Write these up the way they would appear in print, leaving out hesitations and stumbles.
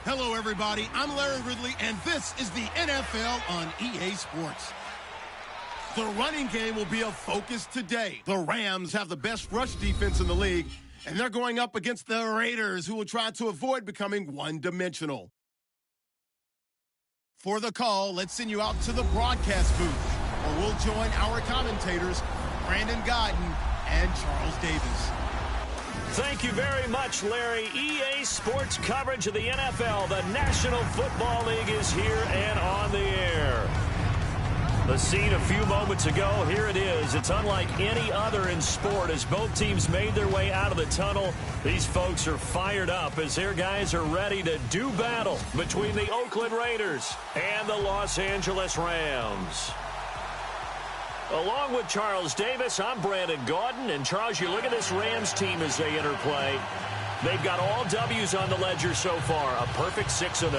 Hello, everybody. I'm Larry Ridley, and this is the NFL on EA Sports. The running game will be a focus today. The Rams have the best rush defense in the league, and they're going up against the Raiders, who will try to avoid becoming one-dimensional. For the call, let's send you out to the broadcast booth, where we'll join our commentators, Brandon Godden and Charles Davis. Thank you very much, Larry. EA Sports coverage of the NFL. The National Football League is here and on the air. The scene a few moments ago, here it is. It's unlike any other in sport as both teams made their way out of the tunnel. These folks are fired up as their guys are ready to do battle between the Oakland Raiders and the Los Angeles Rams. Along with Charles Davis, I'm Brandon Gaudin. And Charles, you look at this Rams team as they interplay. They've got all W's on the ledger so far, a perfect 6-0.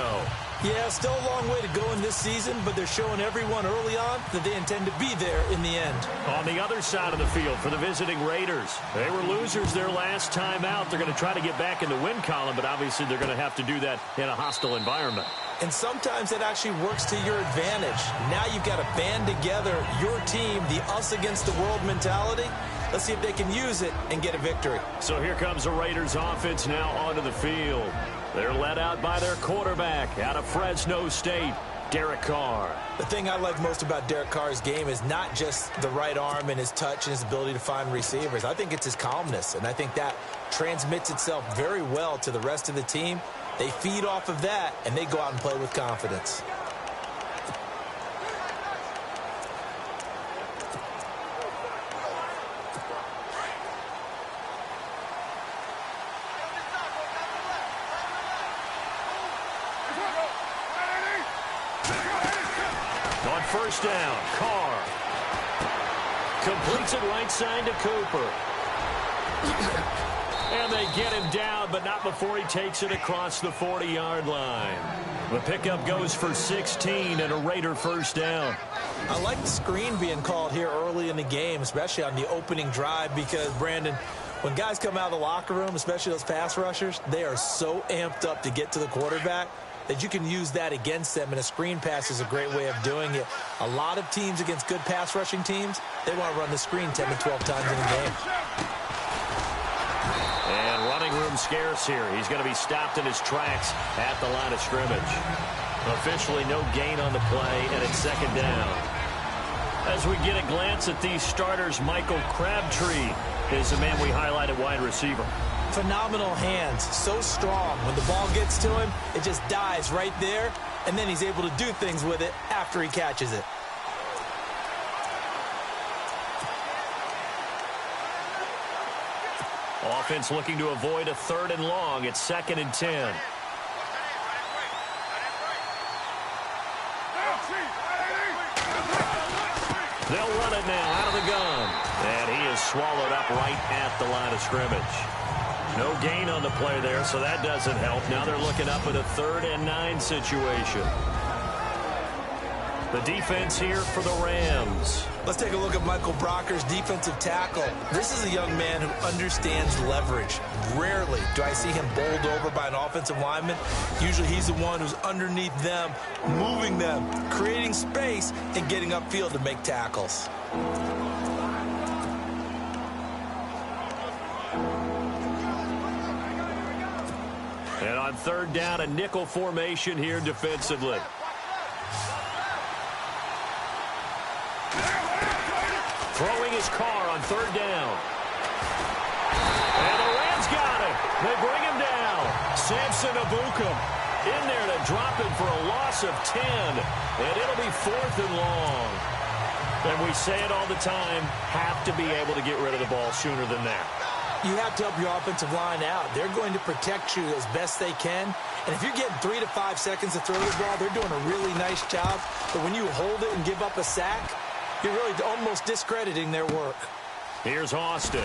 Yeah, still a long way to go in this season, but they're showing everyone early on that they intend to be there in the end. On the other side of the field for the visiting Raiders, they were losers their last time out. They're going to try to get back in the win column, but obviously they're going to have to do that in a hostile environment. And sometimes that actually works to your advantage. Now you've got to band together your team, the us against the world mentality. Let's see if they can use it and get a victory. So here comes the Raiders offense now onto the field. They're led out by their quarterback out of Fresno State, Derek Carr. The thing I like most about Derek Carr's game is not just the right arm and his touch and his ability to find receivers. I think it's his calmness, and I think that transmits itself very well to the rest of the team. They feed off of that, and they go out and play with confidence. On first down, Carr completes it right side to Cooper. And they get him down, but not before he takes it across the 40-yard line. The pickup goes for 16 and a Raider first down. I like the screen being called here early in the game, especially on the opening drive, because, Brandon, when guys come out of the locker room, especially those pass rushers, they are so amped up to get to the quarterback that you can use that against them, and a screen pass is a great way of doing it. A lot of teams against good pass rushing teams, they want to run the screen 10 to 12 times in a game. And running room scarce here. He's going to be stopped in his tracks at the line of scrimmage. Officially no gain on the play, and it's second down. As we get a glance at these starters, Michael Crabtree is the man we highlight at wide receiver. Phenomenal hands, so strong. When the ball gets to him, it just dives right there, and then he's able to do things with it after he catches it. Offense looking to avoid a 3rd and long. It's 2nd and 10. They'll run it now out of the gun. And he is swallowed up right at the line of scrimmage. No gain on the play there, so that doesn't help. Now they're looking up at a 3rd and 9 situation. The defense here for the Rams. Let's take a look at Michael Brocker's defensive tackle. This is a young man who understands leverage. Rarely do I see him bowled over by an offensive lineman. Usually he's the one who's underneath them, moving them, creating space, and getting upfield to make tackles. And on 3rd down, a nickel formation here defensively. Throwing his Carr on 3rd down. And the Rams got it. They bring him down. Samson Ebukam in there to drop it for a loss of 10. And it'll be 4th and long. And we say it all the time, have to be able to get rid of the ball sooner than that. You have to help your offensive line out. They're going to protect you as best they can. And if you're getting 3 to 5 seconds to throw the ball, they're doing a really nice job. But when you hold it and give up a sack, you're really almost discrediting their work. Here's Austin.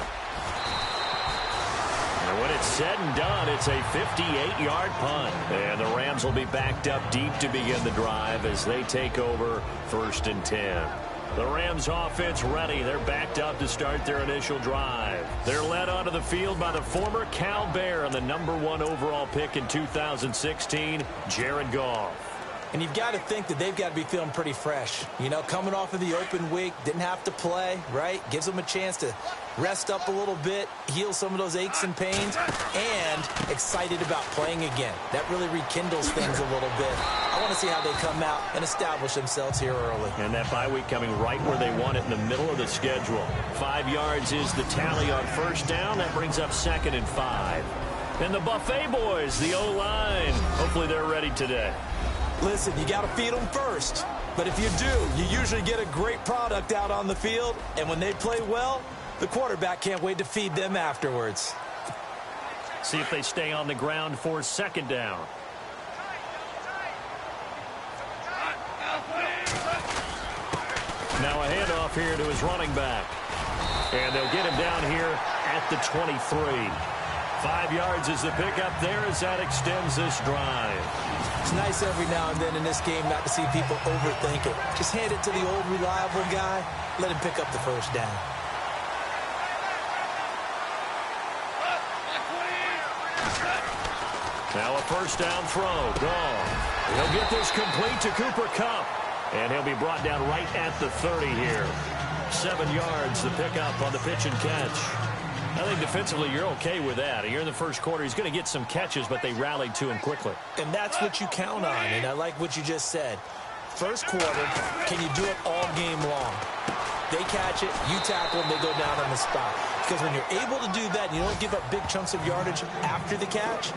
And when it's said and done, it's a 58-yard punt. And the Rams will be backed up deep to begin the drive as they take over 1st and 10. The Rams offense ready. They're backed up to start their initial drive. They're led onto the field by the former Cal Bear and the #1 overall pick in 2016, Jared Goff. And you've got to think that they've got to be feeling pretty fresh. You know, coming off of the open week, didn't have to play, right? Gives them a chance to rest up a little bit, heal some of those aches and pains, and excited about playing again. That really rekindles things a little bit. I want to see how they come out and establish themselves here early. And that bye week coming right where they want it in the middle of the schedule. 5 yards is the tally on first down. That brings up 2nd and 5. And the Buffet boys, the O-line, hopefully they're ready today. Listen, you got to feed them first. But if you do, you usually get a great product out on the field. And when they play well, the quarterback can't wait to feed them afterwards. See if they stay on the ground for 2nd down. Now a handoff here to his running back. And they'll get him down here at the 23. 5 yards is the pickup there as that extends this drive. It's nice every now and then in this game not to see people overthink it. Just hand it to the old reliable guy. Let him pick up the first down. Now a first down throw. Gone. He'll get this complete to Cooper Kupp. And he'll be brought down right at the 30 here. 7 yards the pickup on the pitch and catch. I think defensively you're okay with that. Here in the first quarter, he's going to get some catches, but they rallied to him quickly. And that's what you count on, and I like what you just said. First quarter, can you do it all game long? They catch it, you tackle them, they go down on the spot. Because when you're able to do that and you don't give up big chunks of yardage after the catch,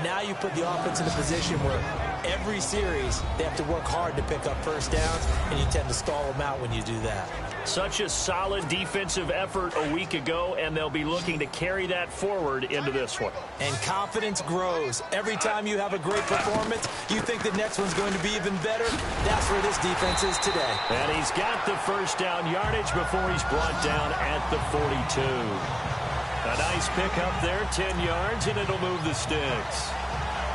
now you put the offense in a position where every series they have to work hard to pick up first downs, and you tend to stall them out when you do that. Such a solid defensive effort a week ago, and they'll be looking to carry that forward into this one. And confidence grows. Every time you have a great performance, you think the next one's going to be even better. That's where this defense is today. And he's got the first down yardage before he's brought down at the 42. A nice pick up there, 10 yards, and it'll move the sticks.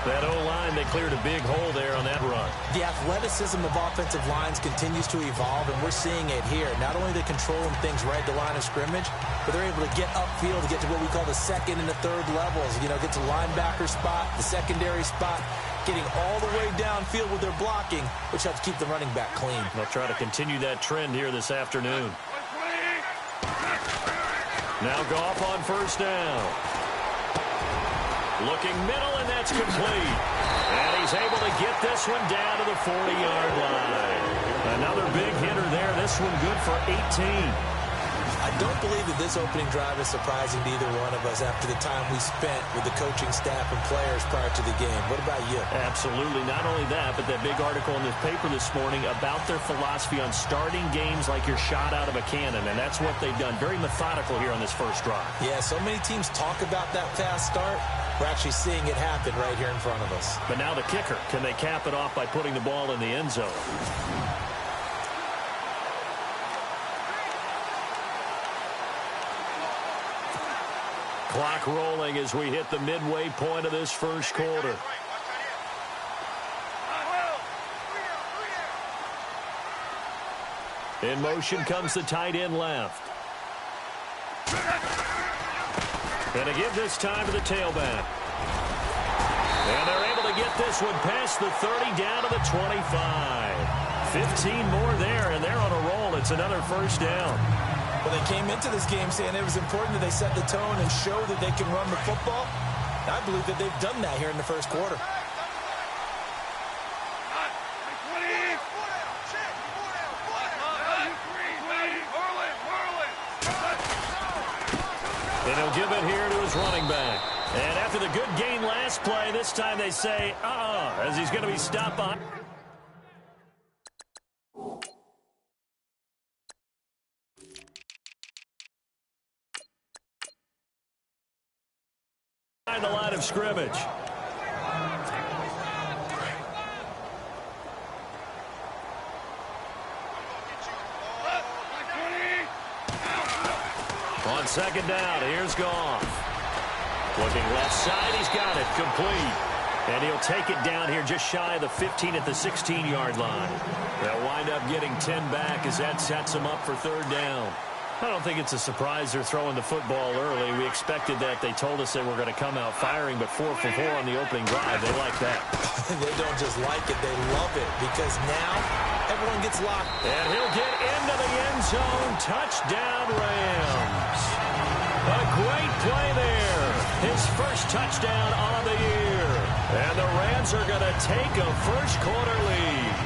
That O-line, they cleared a big hole there on that run. The athleticism of offensive lines continues to evolve, and we're seeing it here. Not only are they controlling things right at the line of scrimmage, but they're able to get upfield to get to what we call the 2nd and the 3rd levels. You know, get to linebacker spot, the secondary spot, getting all the way downfield with their blocking, which helps keep the running back clean. They'll try to continue that trend here this afternoon. Now Goff on first down. Looking middle, and that's complete. And he's able to get this one down to the 40-yard line. Another big hitter there. This one good for 18. I don't believe that this opening drive is surprising to either one of us after the time we spent with the coaching staff and players prior to the game. What about you? Absolutely. Not only that, but that big article in the paper this morning about their philosophy on starting games like you're shot out of a cannon, and that's what they've done. Very methodical here on this first drive. Yeah, so many teams talk about that fast start. We're actually seeing it happen right here in front of us. But now the kicker. Can they cap it off by putting the ball in the end zone? Clock rolling as we hit the midway point of this first quarter. In motion comes the tight end left. Going to give this time to the tailback. And they're able to get this one past the 30 down to the 25. 15 more there, and they're on a roll. It's another first down. Well, they came into this game saying it was important that they set the tone and show that they can run the football. I believe that they've done that here in the first quarter. And he'll give it here to his running back. And after the good gain last play, this time they say, as he's going to be stopped by. The line of scrimmage. On second down, here's Goff. Looking left side, he's got it, complete. And he'll take it down here just shy of the 15 at the 16-yard line. They'll wind up getting 10 back as that sets them up for third down. I don't think it's a surprise they're throwing the football early. We expected that. They told us they were going to come out firing, but 4 for 4 on the opening drive. They like that. They don't just like it. They love it because now everyone gets locked. And he'll get into the end zone. Touchdown, Rams. A great play there. His first touchdown on the year. And the Rams are going to take a first-quarter lead.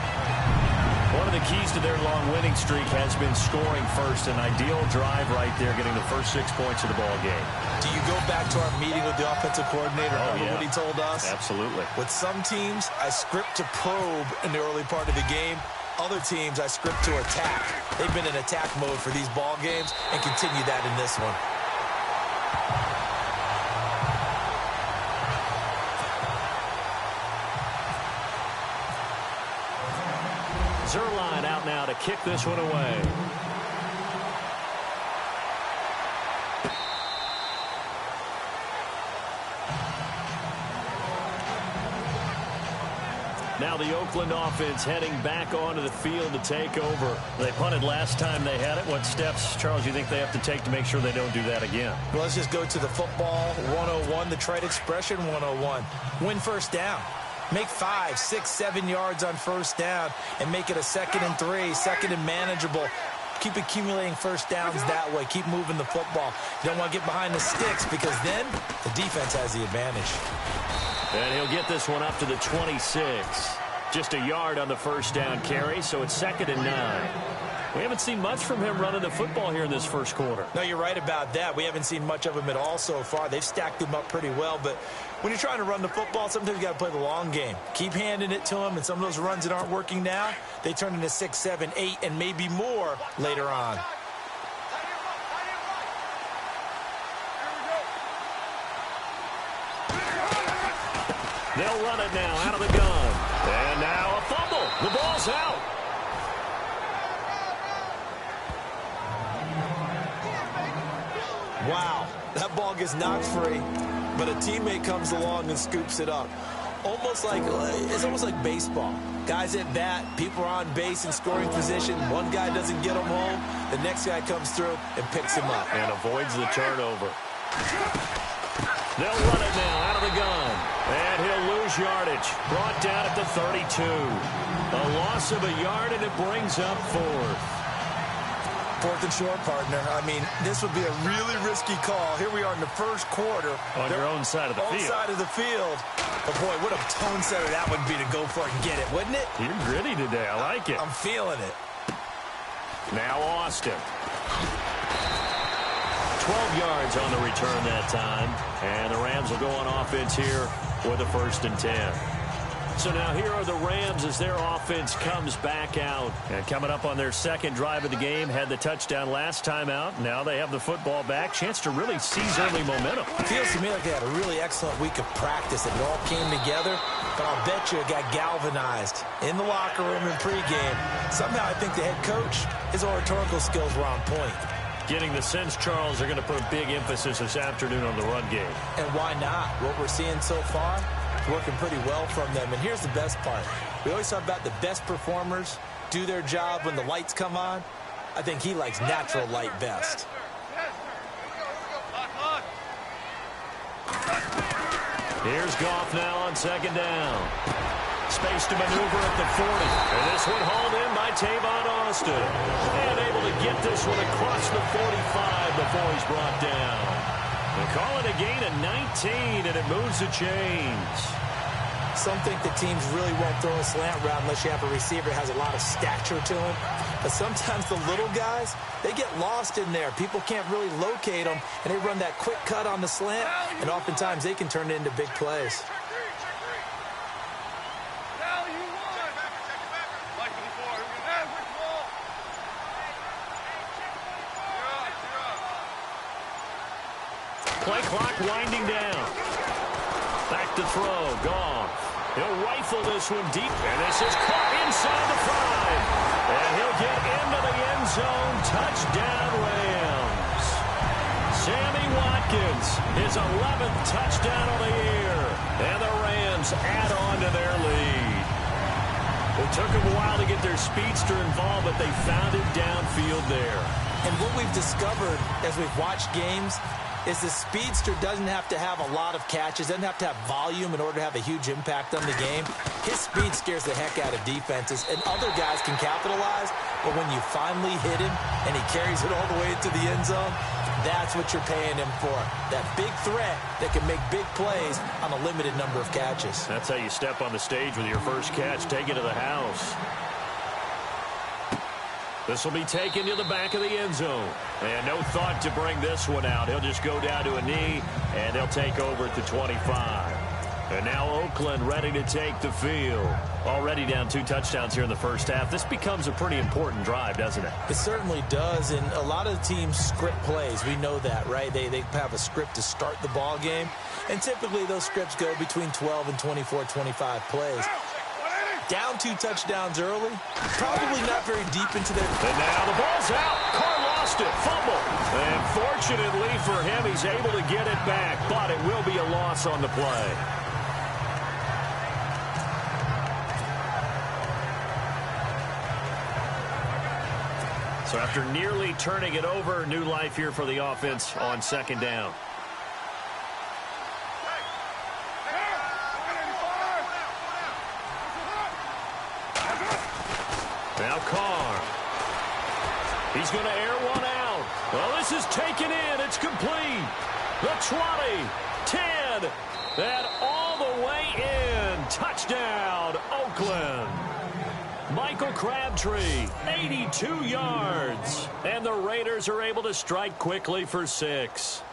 One of the keys to their long winning streak has been scoring first. An ideal drive right there, getting the first 6 points of the ball game. Do you go back to our meeting with the offensive coordinator? Oh, Remember what he told us? Absolutely. With some teams, I script to probe in the early part of the game. Other teams, I script to attack. They've been in attack mode for these ball games and continue that in this one. Zerline out now to kick this one away. Now the Oakland offense heading back onto the field to take over. They punted last time they had it. What steps, Charles, do you think they have to take to make sure they don't do that again? Well, let's just go to the football 101, the trade expression 101. Win first down. Make 5, 6, 7 yards on first down and make it a 2nd and 3, 2nd and manageable. Keep accumulating first downs that way. Keep moving the football. You don't want to get behind the sticks because then the defense has the advantage. And he'll get this one up to the 26. Just a yard on the first down carry, so it's 2nd and 9. We haven't seen much from him running the football here in this first quarter. No, you're right about that. We haven't seen much of him at all so far. They've stacked him up pretty well, but when you're trying to run the football, sometimes you got to play the long game. Keep handing it to him, and some of those runs that aren't working now, they turn into 6, 7, 8, and maybe more later on. They'll run it now out of the gun. And now a fumble. The ball's out. Wow, that ball gets knocked free, but a teammate comes along and scoops it up. It's almost like baseball. Guys at bat, people are on base in scoring position. One guy doesn't get him home. The next guy comes through and picks him up. And avoids the turnover. They'll run it now out of the gun. And he'll lose yardage. Brought down at the 32. A loss of a yard, and it brings up 4th. 4th and short, partner. I mean, this would be a really risky call. Here we are in the first quarter. On your own side of the field. Own side of the field. But, boy, what a tone setter that would be to go for it and get it, wouldn't it? You're gritty today. I like it. I'm feeling it. Now Austin. 12 yards on the return that time. And the Rams will go on offense here with a 1st and 10. So now here are the Rams as their offense comes back out. And coming up on their second drive of the game, had the touchdown last time out. Now they have the football back. Chance to really seize early momentum. Feels to me like they had a really excellent week of practice. It all came together. But I'll bet you it got galvanized in the locker room in pregame. Somehow I think the head coach, his oratorical skills were on point. Getting the sense, Charles, they're going to put a big emphasis this afternoon on the run game. And why not? What we're seeing so far, working pretty well from them. And here's the best part. We always talk about the best performers do their job when the lights come on. I think he likes natural light best. Here's Goff now on 2nd down. Space to maneuver at the 40. And this one hauled in by Tavon Austin. And able to get this one across the 45 before he's brought down. They call it a gain of 19, and it moves the chains. Some think the teams really won't throw a slant route unless you have a receiver that has a lot of stature to him. But sometimes the little guys, they get lost in there. People can't really locate them, and they run that quick cut on the slant, and oftentimes they can turn it into big plays. Play clock winding down. Back to throw. Goff. He'll rifle this one deep. And this is caught inside the 5. And he'll get into the end zone. Touchdown, Rams. Sammy Watkins Haskins, his 11th touchdown of the year. And the Rams add on to their lead. It took them a while to get their speedster involved, but they found it downfield there. And what we've discovered as we've watched games is the speedster doesn't have to have a lot of catches, doesn't have to have volume in order to have a huge impact on the game. His speed scares the heck out of defenses, and other guys can capitalize, but when you finally hit him and he carries it all the way into the end zone, that's what you're paying him for. That big threat that can make big plays on a limited number of catches. That's how you step on the stage with your first catch. Take it to the house. This will be taken to the back of the end zone. And no thought to bring this one out. He'll just go down to a knee, and they'll take over at the 25. And now Oakland ready to take the field. Already down 2 touchdowns here in the first half. This becomes a pretty important drive, doesn't it? It certainly does, and a lot of the teams script plays. We know that, right? They have a script to start the ball game, and typically those scripts go between 12 and 24, 25 plays. Down 2 touchdowns early, probably not very deep into their... And now the ball's out. Carr lost it. Fumble. And fortunately for him, he's able to get it back, but it will be a loss on the play. So after nearly turning it over, new life here for the offense on second down. Now Carr. He's going to air one out. Well, this is taken in. It's complete. The 20, 10, and all the way in. Touchdown, Oakland. Michael Crabtree, 82 yards. And the Raiders are able to strike quickly for 6.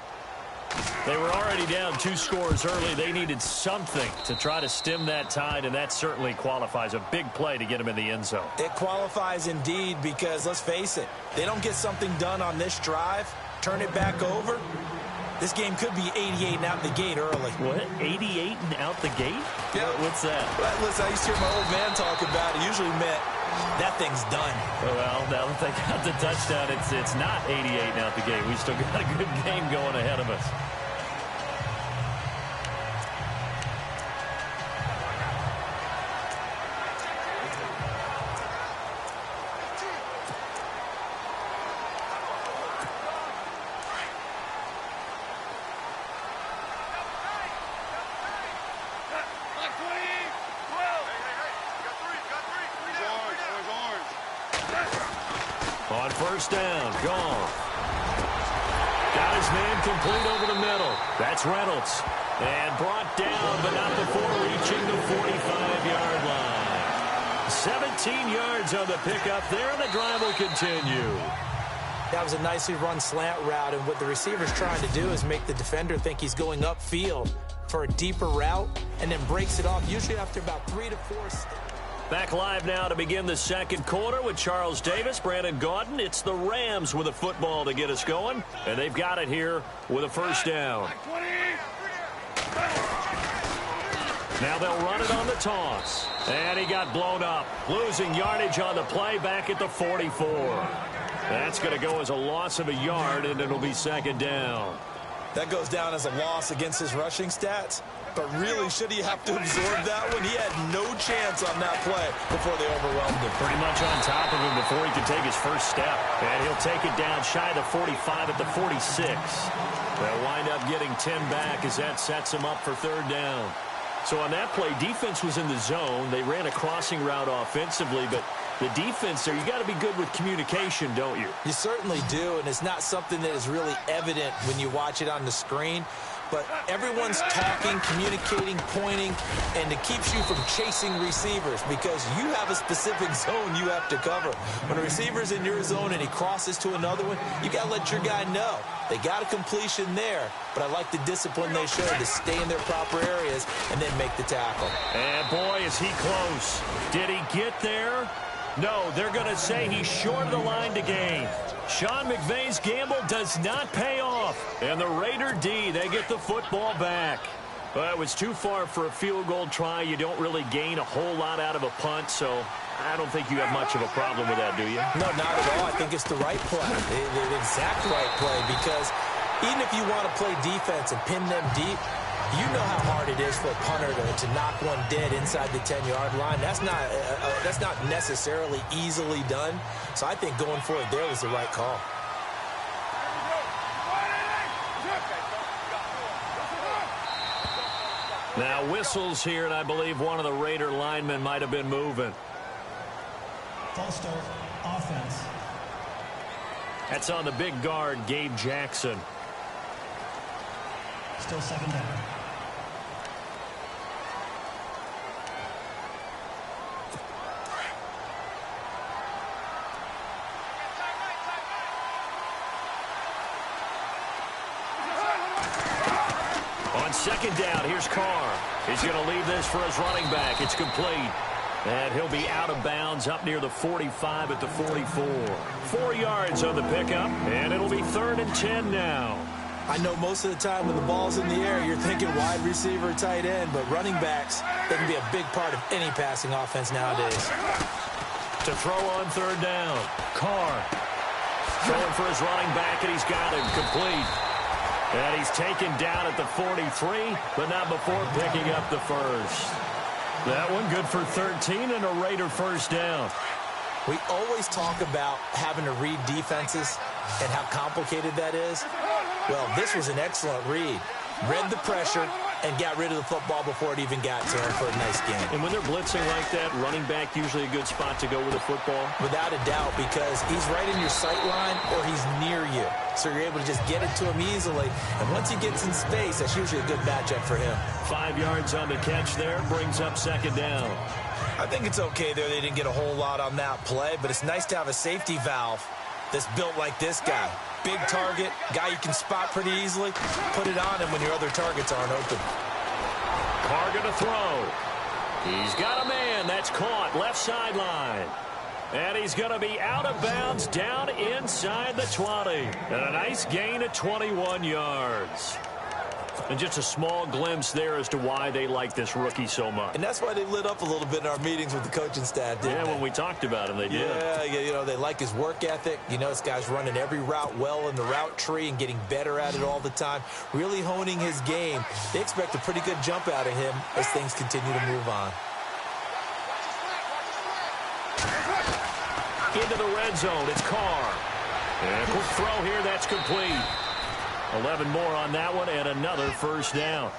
They were already down 2 scores early. They needed something to try to stem that tide, and that certainly qualifies. A big play to get them in the end zone. It qualifies indeed because, let's face it, they don't get something done on this drive, turn it back over, this game could be 88 and out the gate early. What? 88 and out the gate? Yeah. What's that? Well, listen, I used to hear my old man talk about it. Usually meant that thing's done. Well, now that they got the touchdown, it's not 88 and out the gate. We still got a good game going ahead of us. On first down, gone. Got his man complete over the middle. That's Reynolds. And brought down, but not before reaching the 45-yard line. 17 yards on the pickup there, and the drive will continue. That was a nicely run slant route, and what the receiver's trying to do is make the defender think he's going upfield for a deeper route, and then breaks it off, usually after about 3 to 4 steps. Back live now to begin the second quarter with Charles Davis, Brandon Gaudin. It's the Rams with a football to get us going, and they've got it here with a first down. Now they'll run it on the toss. And he got blown up, losing yardage on the play back at the 44. That's going to go as a loss of a yard, and it'll be second down. That goes down as a loss against his rushing stats. But really, should he have to absorb that one? He had no chance on that play before they overwhelmed him. Pretty much on top of him before he could take his first step. And he'll take it down shy of the 45 at the 46. They'll wind up getting 10 back as that sets him up for third down. So on that play, defense was in the zone. They ran a crossing route offensively, but the defense there, you got to be good with communication, don't you? You certainly do, and it's not something that is really evident when you watch it on the screen. But everyone's talking, communicating, pointing, and it keeps you from chasing receivers because you have a specific zone you have to cover. When a receiver's in your zone and he crosses to another one, you got to let your guy know. They got a completion there, but I like the discipline they showed to stay in their proper areas and then make the tackle. And boy, is he close. Did he get there? No, they're going to say he's short of the line to gain. Sean McVay's gamble does not pay off. And the Raider D, they get the football back. Well, it was too far for a field goal try. You don't really gain a whole lot out of a punt, so I don't think you have much of a problem with that, do you? No, not at all. I think it's the right play, the exact right play, because Even if you want to play defense and pin them deep, you know how hard it is for a punter to knock one dead inside the 10-yard line. That's not necessarily easily done. So I think going for it there was the right call. Now whistles here, and I believe one of the Raider linemen might have been moving. False start, offense. That's on the big guard, Gabe Jackson. Still second down. On second down, here's Carr. He's going to leave this for his running back. It's complete. And he'll be out of bounds up near the 45 at the 44. 4 yards on the pickup, and it'll be 3rd and 10 now. I know most of the time when the ball's in the air, you're thinking wide receiver, tight end, but running backs, they can be a big part of any passing offense nowadays. To throw on 3rd down, Carr throwing for his running back, and he's got him complete. And he's taken down at the 43, but not before picking up the first. That one good for 13 and a Raider first down. We always talk about having to read defenses and how complicated that is. Well, this was an excellent read. Read the pressure and got rid of the football before it even got to him for a nice game. And when they're blitzing like that, running back usually a good spot to go with the football? Without a doubt, because he's right in your sight line or he's near you. So you're able to just get it to him easily. And once he gets in space, that's usually a good matchup for him. 5 yards on the catch there, brings up second down. I think it's okay there. They didn't get a whole lot on that play, but it's nice to have a safety valve that's built like this guy. Big target, guy you can spot pretty easily. Put it on him when your other targets aren't open. Carr going to throw. He's got a man. That's caught. Left sideline. And he's going to be out of bounds down inside the 20. And a nice gain of 21 yards. And just a small glimpse there as to why they like this rookie so much. And that's why they lit up a little bit in our meetings with the coaching staff, didn't they? When we talked about him, they did. Yeah, you know, they like his work ethic. You know, this guy's running every route well in the route tree and getting better at it all the time, really honing his game. They expect a pretty good jump out of him as things continue to move on. Into the red zone, it's Carr. And a quick throw here, that's complete. 11 more on that one, and another first down.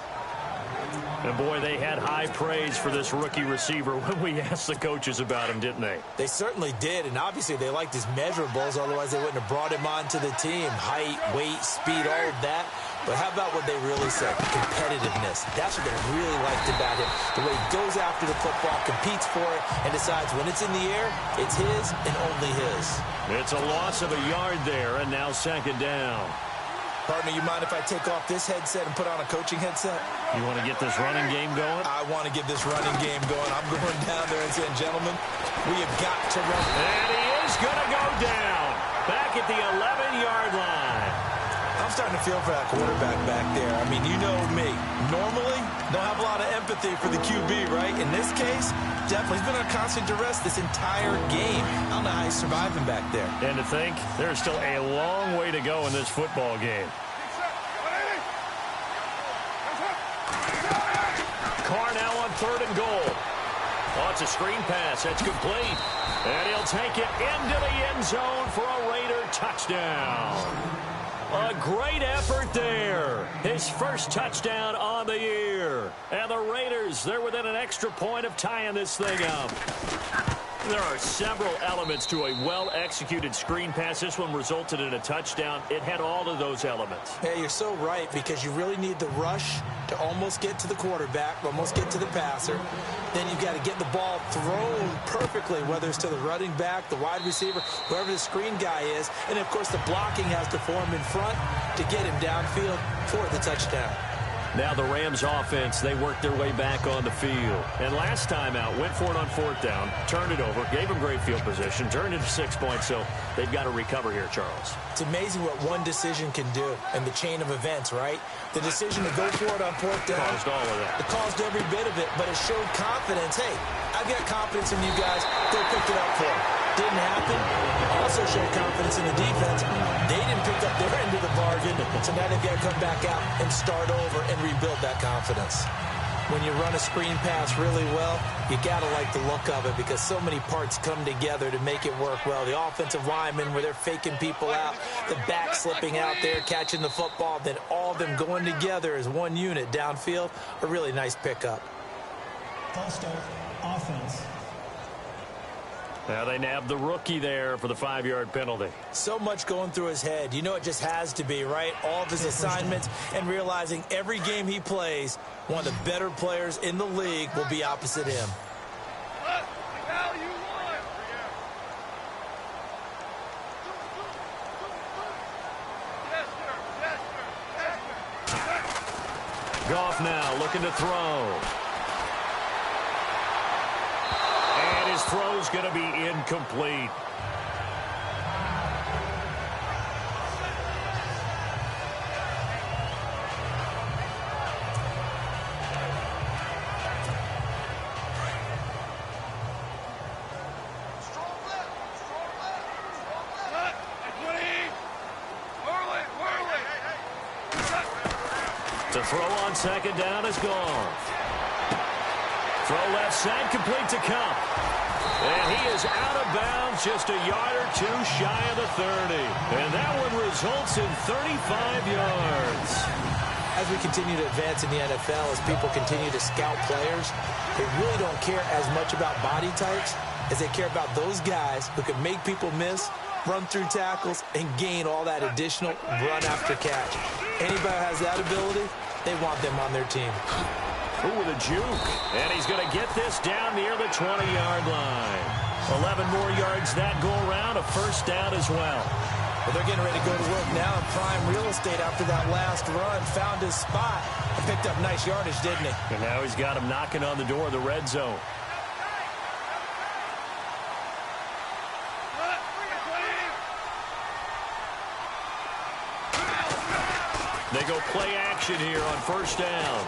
And, boy, they had high praise for this rookie receiver when we asked the coaches about him, didn't they? They certainly did, and obviously they liked his measurables, otherwise they wouldn't have brought him onto the team. Height, weight, speed, all of that. But how about what they really said? Competitiveness. That's what they really liked about him. The way he goes after the football, competes for it, and decides when it's in the air, it's his and only his. It's a loss of a yard there, and now second down. Partner, you mind if I take off this headset and put on a coaching headset? You want to get this running game going? I want to get this running game going. I'm going down there and saying, gentlemen, we have got to run. And he is going to go down. Back at the 11-yard line. I'm starting to feel for that quarterback back there. I mean, you know me. Normally, don't have a lot of empathy for the QB, right? In this case, definitely. He's been on constant duress this entire game. I don't know how he's surviving back there. And to think, there's still a long way to go in this football game. Carr now on 3rd and goal. Oh, it's a screen pass. That's complete. And he'll take it into the end zone for a Raider touchdown. A great effort there. His first touchdown on the year. And the Raiders, they're within an extra point of tying this thing up. There are several elements to a well-executed screen pass. This one resulted in a touchdown. It had all of those elements. Yeah, you're so right, because you really need the rush to almost get to the quarterback, almost get to the passer. Then you've got to get the ball thrown perfectly, whether it's to the running back, the wide receiver, whoever the screen guy is. And, of course, the blocking has to form in front to get him downfield for the touchdown. Now the Rams offense, they worked their way back on the field. And last time out, went for it on 4th down, turned it over, gave them great field position, turned it to 6 points, so they've got to recover here, Charles. It's amazing what one decision can do in the chain of events, right? The decision to go for it on 4th down. Caused all of that. It caused every bit of it, but it showed confidence. Hey, I've got confidence in you guys. Go pick it up for them. Didn't happen. Also showed confidence in the defense. They didn't pick up their end of the bargain. So now they've got to come back out and start over and rebuild that confidence. When you run a screen pass really well, you got to like the look of it because so many parts come together to make it work well. The offensive linemen, where they're faking people out, the back slipping out there, catching the football, then all of them going together as one unit downfield, a really nice pickup. False start, offense. Now they nabbed the rookie there for the 5-yard penalty. So much going through his head. You know it just has to be, right? All of his assignments and realizing every game he plays, one of the better players in the league will be opposite him. Goff now looking to throw. And his throw's going to be incomplete. To throw on second down is gone. Throw left side, complete to Cup. And he is out of bounds, just a yard or two shy of the 30. And that one results in 35 yards. As we continue to advance in the NFL, as people continue to scout players, they really don't care as much about body types as they care about those guys who can make people miss, run through tackles, and gain all that additional run after catch. Anybody who has that ability, they want them on their team. Ooh, with a juke. And he's going to get this down near the 20-yard line. 11 more yards that go around, a first down as well. Well, they're getting ready to go to work now in prime real estate after that last run. Found his spot and picked up nice yardage, didn't he? And now he's got him knocking on the door of the red zone. They go play action here on first down.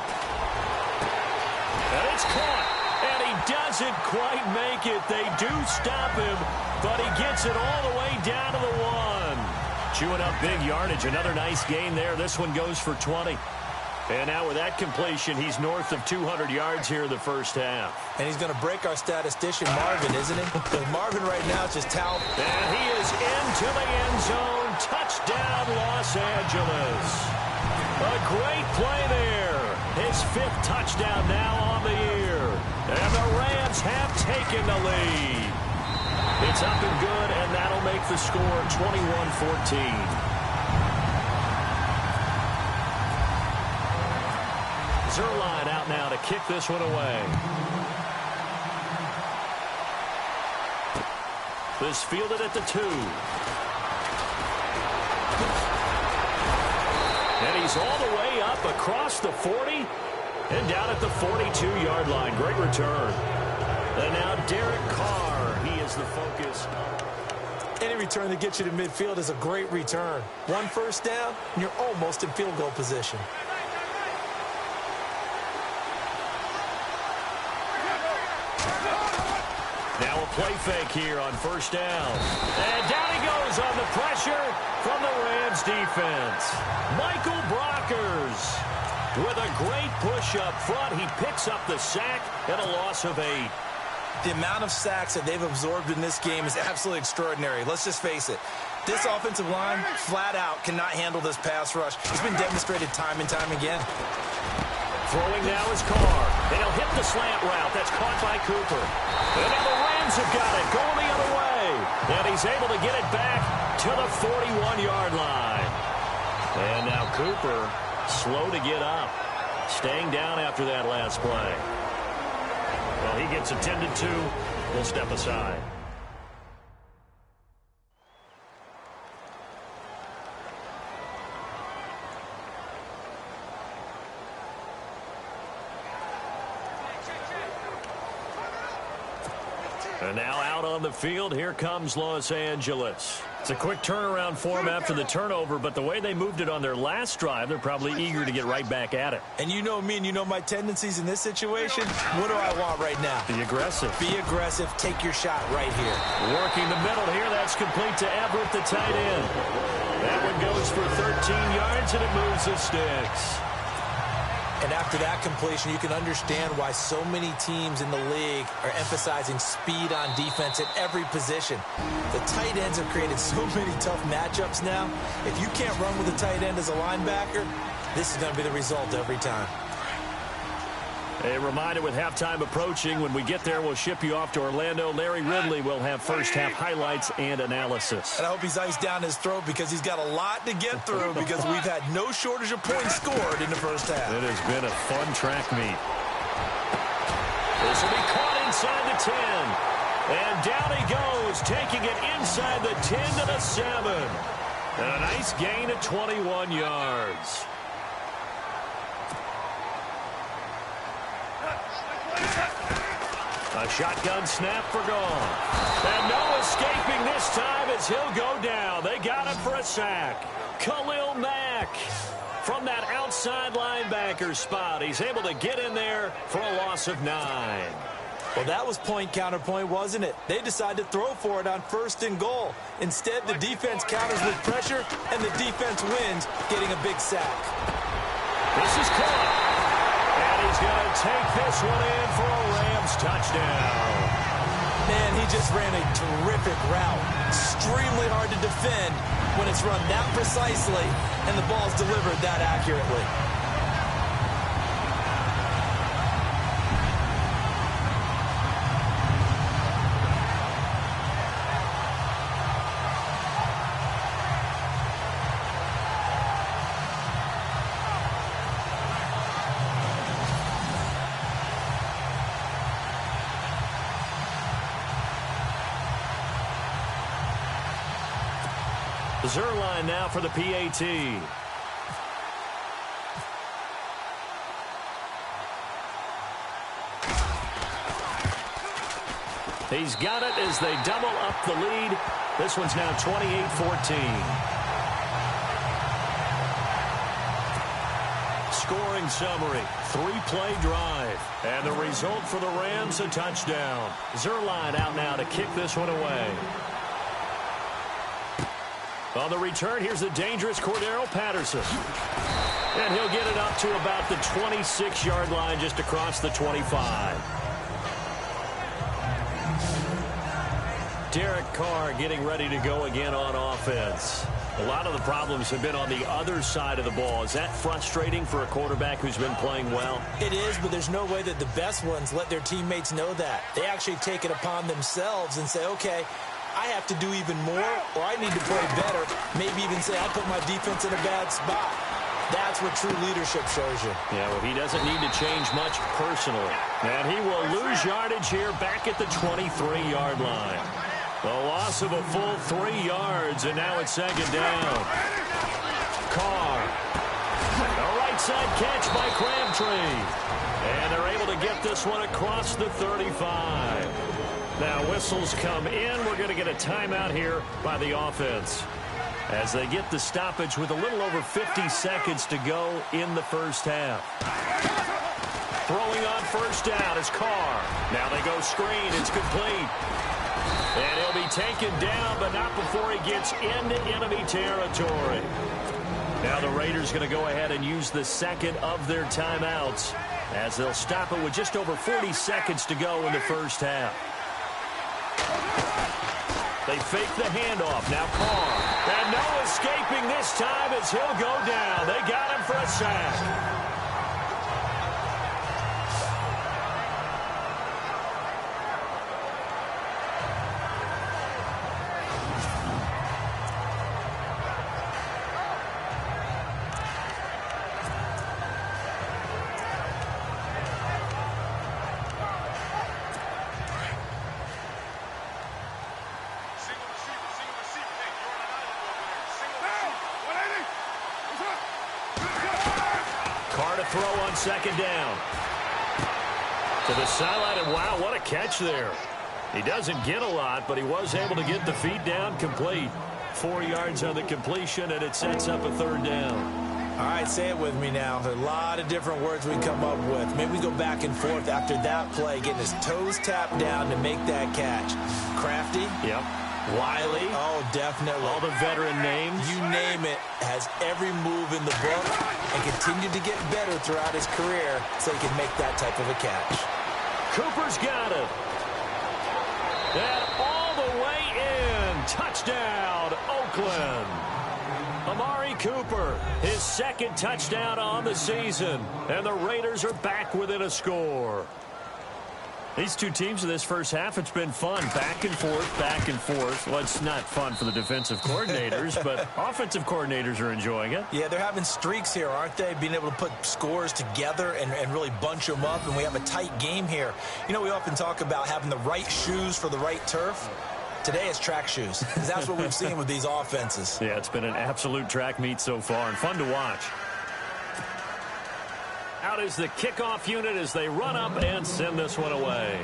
And it's caught. And he doesn't quite make it. They do stop him, but he gets it all the way down to the 1. Chewing up big yardage. Another nice gain there. This one goes for 20. And now with that completion, he's north of 200 yards here in the first half. And he's going to break our statistician, Marvin, isn't he? Because Marvin right now is just talent. And he is into the end zone. Touchdown, Los Angeles. A great play there. His 5th touchdown now on the year. And the Rams have taken the lead. It's up and good, and that'll make the score 21-14. Zerline out now to kick this one away. This fielded at the 2. And he's all the way up across the 40 and down at the 42-yard line. Great return. And now Derek Carr, he is the focus. Any return that gets you to midfield is a great return. One first down, and you're almost in field goal position. Now a play fake here on first down. And down he goes on the pressure from the Rams defense. Michael Brockers with a great push up front. He picks up the sack and a loss of 8. The amount of sacks that they've absorbed in this game is absolutely extraordinary. Let's just face it. This offensive line, flat out, cannot handle this pass rush. It's been demonstrated time and time again. Throwing now is Carr. And he'll hit the slant route. That's caught by Cooper. And now the Rams have got it going the other way. And he's able to get it back to the 41-yard line. And now Cooper, slow to get up. Staying down after that last play. Well, he gets attended to. We'll step aside. And now out on the field, here comes Los Angeles. It's a quick turnaround for them after the turnover, but the way they moved it on their last drive, they're probably eager to get right back at it. And you know me and you know my tendencies in this situation. What do I want right now? Be aggressive. Be aggressive. Take your shot right here. Working the middle here. That's complete to Everett, the tight end. That one one goes for 13 yards, and it moves the sticks. And after that completion, you can understand why so many teams in the league are emphasizing speed on defense at every position. The tight ends have created so many tough matchups now. If you can't run with a tight end as a linebacker, this is going to be the result every time. A reminder, with halftime approaching, when we get there, we'll ship you off to Orlando. Larry Ridley will have first-half highlights and analysis. And I hope he's iced down his throat because he's got a lot to get through because we've had no shortage of points scored in the first half. It has been a fun track meet. This will be caught inside the 10. And down he goes, taking it inside the 10 to the 7. And a nice gain of 21 yards. A shotgun snap for gone. And no escaping this time as he'll go down. They got him for a sack. Khalil Mack from that outside linebacker spot. He's able to get in there for a loss of 9. Well, that was point counterpoint, wasn't it? They decided to throw for it on 1st and goal. Instead, the defense counters with pressure, and the defense wins, getting a big sack. This is caught. And he's going to take this one in for a Rams touchdown. Man, he just ran a terrific route. Extremely hard to defend when it's run that precisely and the ball's delivered that accurately. Zerline now for the PAT. He's got it as they double up the lead. This one's now 28-14. Scoring summary, 3-play drive. And the result for the Rams, a touchdown. Zerline out now to kick this one away. On the return, here's the dangerous Cordero Patterson. And he'll get it up to about the 26-yard line, just across the 25. Derek Carr getting ready to go again on offense. A lot of the problems have been on the other side of the ball. Is that frustrating for a quarterback who's been playing well? It is, but there's no way that the best ones let their teammates know that. They actually take it upon themselves and say, okay, I have to do even more, or I need to play better. Maybe even say I put my defense in a bad spot. That's what true leadership shows you. Yeah, well, he doesn't need to change much personally. And he will lose yardage here back at the 23-yard line. The loss of a full 3 yards, and now it's 2nd down. Carr. A right side catch by Crabtree. And they're able to get this one across the 35. Now whistles come in. We're going to get a timeout here by the offense as they get the stoppage with a little over 50 seconds to go in the first half. Throwing on 1st down is Carr. Now they go screen. It's complete. And he'll be taken down, but not before he gets into enemy territory. Now the Raiders going to go ahead and use the second of their timeouts as they'll stop it with just over 40 seconds to go in the first half. They fake the handoff. Now Carr. And no escaping this time as he'll go down. They got him for a sack. Throw on 2nd down. To the sideline, and wow, what a catch there. He doesn't get a lot, but he was able to get the feet down complete. 4 yards on the completion, and it sets up a 3rd down. All right, say it with me now. There are a lot of different words we come up with. Maybe we go back and forth after that play, getting his toes tapped down to make that catch. Crafty? Yep. Wiley. Oh, definitely. All the veteran names. You name it, has every move in the book and continued to get better throughout his career so he can make that type of a catch. Cooper's got it. And all the way in. Touchdown, Oakland. Amari Cooper, his second touchdown on the season. And the Raiders are back within a score. These two teams in this first half, it's been fun. Back and forth, back and forth. Well, it's not fun for the defensive coordinators, but offensive coordinators are enjoying it. Yeah, they're having streaks here, aren't they? Being able to put scores together and really bunch them up, and we have a tight game here. You know, we often talk about having the right shoes for the right turf. Today it's track shoes, because that's what we've seen with these offenses. Yeah, it's been an absolute track meet so far, and fun to watch. Out is the kickoff unit as they run up and send this one away.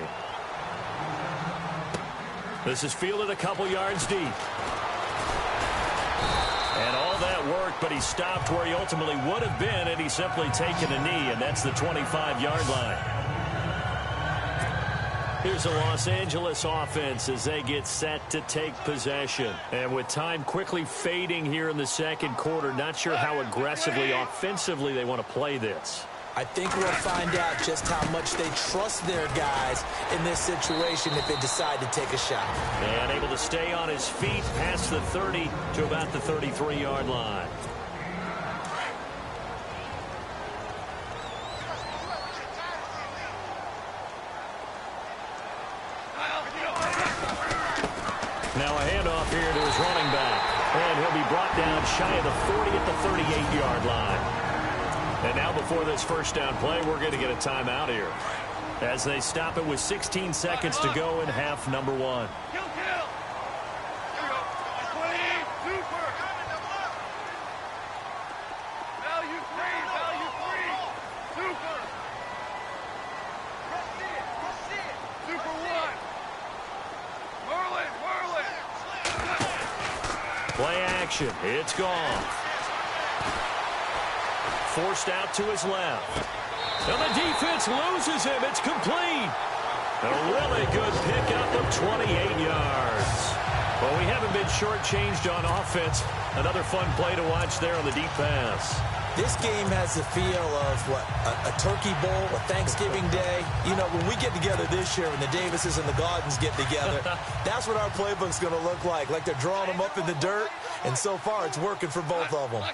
This is fielded a couple yards deep. And all that work, but he stopped where he ultimately would have been had he simply taken a knee, and that's the 25-yard line. Here's the Los Angeles offense as they get set to take possession. And with time quickly fading here in the second quarter, not sure how aggressively, offensively they want to play this. I think we'll find out just how much they trust their guys in this situation if they decide to take a shot. And able to stay on his feet past the 30 to about the 33-yard line. Now a handoff here to his running back. And he'll be brought down shy of the 40 at the 38-yard line. And now before this first down play, we're going to get a timeout here as they stop it with 16 seconds to go in half number one. Play action. It's gone. Forced out to his left. And the defense loses him. It's complete. A really good pickup of 28 yards. Well, we haven't been shortchanged on offense. Another fun play to watch there on the deep pass. This game has the feel of, what, a turkey bowl, a Thanksgiving day. You know, when we get together this year, when the Davises and the Gaudens get together, that's what our playbook's going to look like they're drawing them up in the dirt. And so far, it's working for both of them.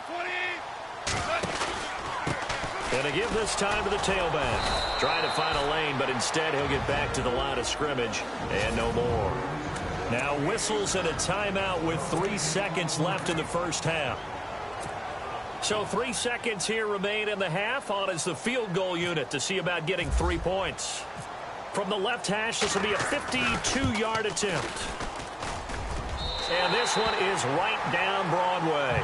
And to give this time to the tailback. Trying to find a lane, but instead he'll get back to the line of scrimmage and no more. Now whistles and a timeout with 3 seconds left in the first half. So 3 seconds here remain in the half. On is the field goal unit to see about getting 3 points. From the left hash, this will be a 52-yard attempt. And this one is right down Broadway.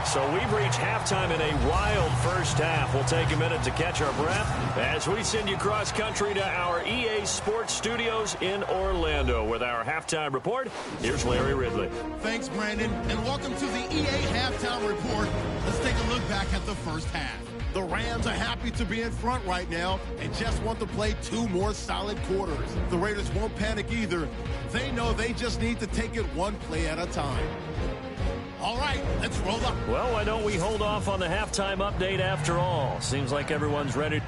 So we've reached halftime in a wild first half. We'll take a minute to catch our breath as we send you cross-country to our EA Sports Studios in Orlando with our halftime report. Here's Larry Ridley. Thanks, Brandon, and welcome to the EA Halftime Report. Let's take a look back at the first half. The Rams are happy to be in front right now and just want to play 2 more solid quarters. The Raiders won't panic either. They know they just need to take it 1 play at a time. All right, let's roll up. Well, why don't we hold off on the halftime update after all? Seems like everyone's ready.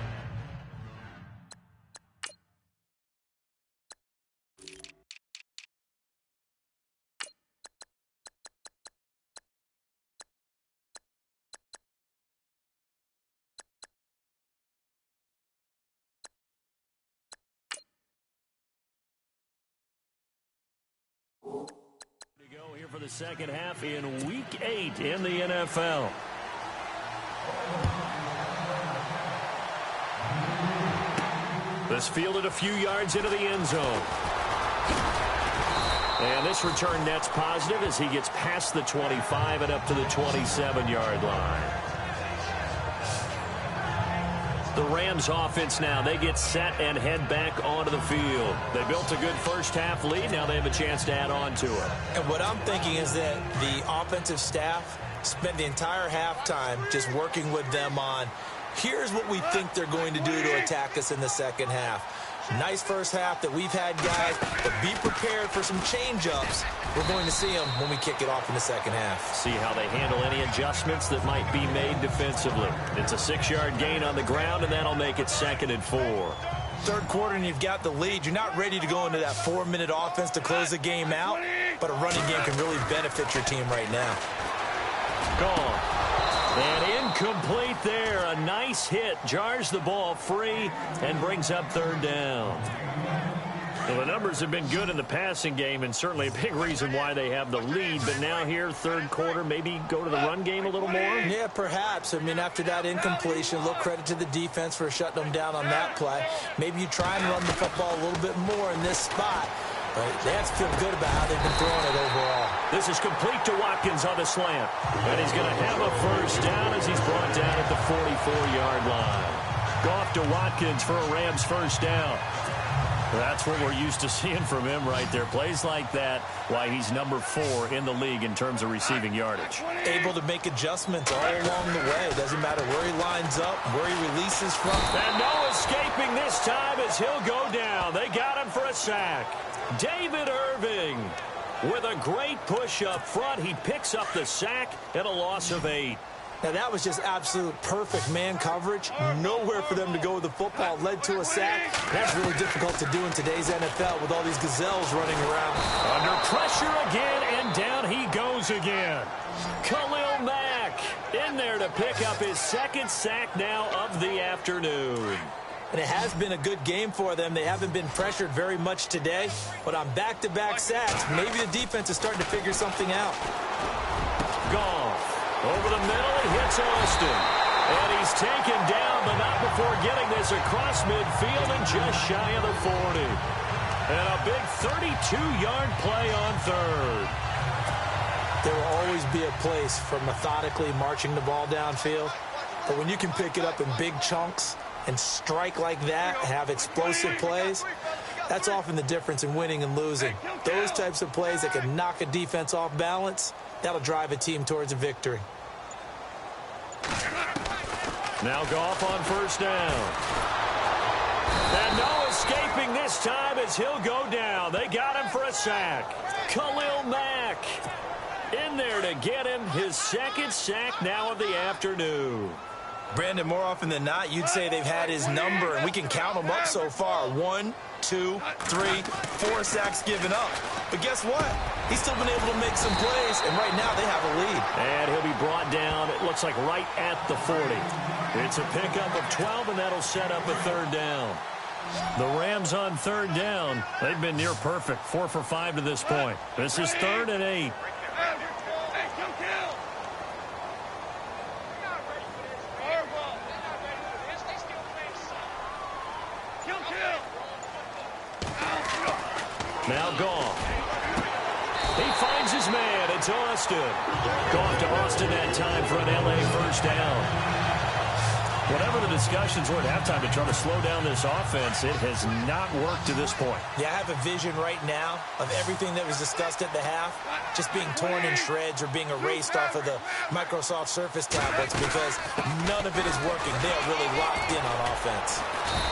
Here for the second half in Week 8 in the NFL. This fielded a few yards into the end zone. And this return net's positive as he gets past the 25 and up to the 27-yard line. The Rams offense now, they get set and head back onto the field. They built a good first half lead. Now they have a chance to add on to it. And what I'm thinking is that the offensive staff spent the entire halftime just working with them on, here's what we think they're going to do to attack us in the second half. Nice first half that we've had, guys, but be prepared for some change-ups. We're going to see them when we kick it off in the second half. See how they handle any adjustments that might be made defensively. It's a 6-yard gain on the ground, and that'll make it 2nd and 4. Third quarter, and you've got the lead. You're not ready to go into that 4-minute offense to close the game out, but a running game can really benefit your team right now. Gone. And incomplete there. A nice hit. Jars the ball free and brings up 3rd down. Well, the numbers have been good in the passing game, and certainly a big reason why they have the lead. But now here, third quarter, maybe go to the run game a little more? Yeah, perhaps. I mean, after that incompletion, a little credit to the defense for shutting them down on that play. Maybe you try and run the football a little bit more in this spot. But they have to feel good about how they've been throwing it overall. This is complete to Watkins on the slant. And he's going to have a first down as he's brought down at the 44-yard line. Goff to Watkins for a Rams first down. That's what we're used to seeing from him right there. Plays like that, why he's number 4 in the league in terms of receiving yardage. Able to make adjustments all along the way. Doesn't matter where he lines up, where he releases from. And no escaping this time as he'll go down. They got him for a sack. David Irving with a great push up front. He picks up the sack and a loss of 8. Now, that was just absolute perfect man coverage. Nowhere for them to go with the football. Led to a sack. That's really difficult to do in today's NFL with all these gazelles running around. Under pressure again, and down he goes again. Khalil Mack in there to pick up his 2nd sack now of the afternoon. And it has been a good game for them. They haven't been pressured very much today. But on back-to-back sacks, maybe the defense is starting to figure something out. Goff. Over the middle, he hits Austin. And he's taken down, but not before getting this across midfield and just shy of the 40. And a big 32-yard play on 3rd. There will always be a place for methodically marching the ball downfield. But when you can pick it up in big chunks and strike like that, have explosive plays, that's often the difference in winning and losing. Those types of plays that can knock a defense off balance, that'll drive a team towards a victory. Now Goff on first down. And no escaping this time as he'll go down. They got him for a sack. Khalil Mack in there to get him his 2nd sack now of the afternoon. Brandon, more often than not, you'd say they've had his number, and we can count them up so far. 1, 2, 3, 4 sacks given up. But guess what? He's still been able to make some plays, and right now they have a lead. And he'll be brought down, it looks like right at the 40. It's a pickup of 12, and that'll set up a 3rd down. The Rams on 3rd down. They've been near perfect, 4 for 5 to this point. This is 3rd and 8. Now Goff. He finds his man. It's Austin. Goff to Austin that time for an L.A. first down. Whatever the discussions were at halftime to try to slow down this offense, it has not worked to this point. Yeah, I have a vision right now of everything that was discussed at the half just being torn in shreds or being erased off of the Microsoft Surface tablets because none of it is working. They are really locked in on offense.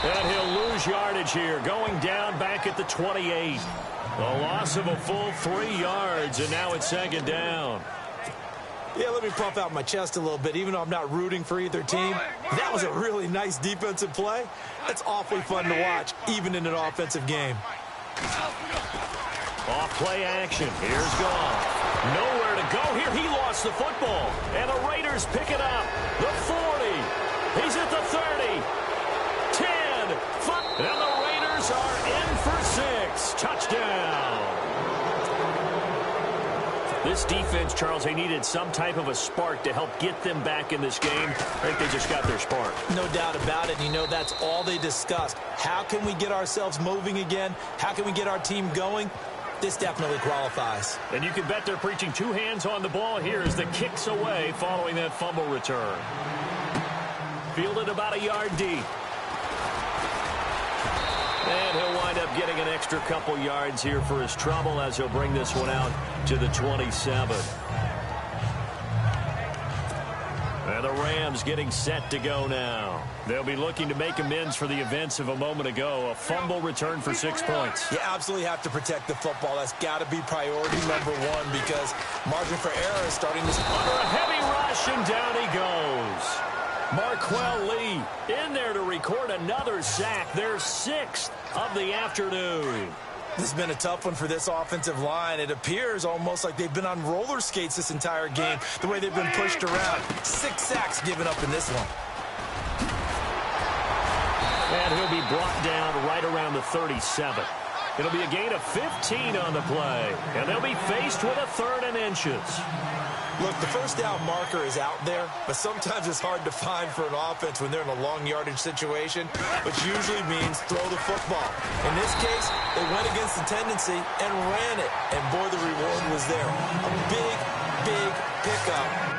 And he'll lose yardage here, going down back at the 28. A loss of a full 3 yards, and now it's 2nd down. Yeah, let me puff out my chest a little bit, even though I'm not rooting for either team. That was a really nice defensive play. That's awfully fun to watch, even in an offensive game. Off play action. Here's Goff. Nowhere to go here. He lost the football. And the Raiders pick it up. The 40. He's at the 30. 10. And the Raiders are in for 6. Touchdown. This defense, Charles, they needed some type of a spark to help get them back in this game. I think they just got their spark. No doubt about it. You know, that's all they discussed. How can we get ourselves moving again? How can we get our team going? This definitely qualifies. And you can bet they're preaching 2 hands on the ball here as the kick's away following that fumble return. Fielded about a yard deep. And he'll wind up getting an extra couple yards here for his trouble as he'll bring this one out to the 27. And the Rams getting set to go now. They'll be looking to make amends for the events of a moment ago. A fumble return for 6 points. You absolutely have to protect the football. That's got to be priority number one because margin for error is starting to... Under a heavy rush, and down he goes. Marquell Lee in there to record another sack. Their 6th of the afternoon. This has been a tough one for this offensive line. It appears almost like they've been on roller skates this entire game, the way they've been pushed around. 6 sacks given up in this one. And he'll be brought down right around the 37. It'll be a gain of 15 on the play. And they'll be faced with a 3rd and inches. Look, the first down marker is out there, but sometimes it's hard to find for an offense when they're in a long yardage situation, which usually means throw the football. In this case, they went against the tendency and ran it, and boy, the reward was there. A big, big pickup.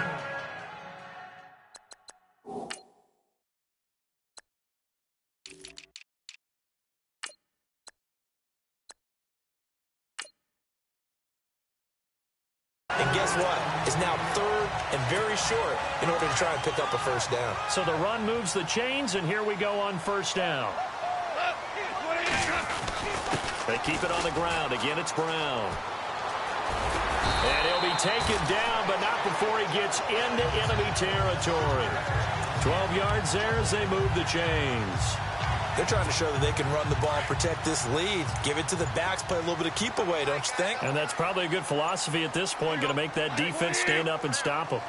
And guess what? It's now 3rd and very short in order to try and pick up a first down. So the run moves the chains, and here we go on first down. They keep it on the ground. Again, it's Brown. And he'll be taken down, but not before he gets into enemy territory. 12 yards there as they move the chains. They're trying to show that they can run the ball and protect this lead. Give it to the backs, play a little bit of keep away, don't you think? And that's probably a good philosophy at this point, going to make that defense stand up and stop them.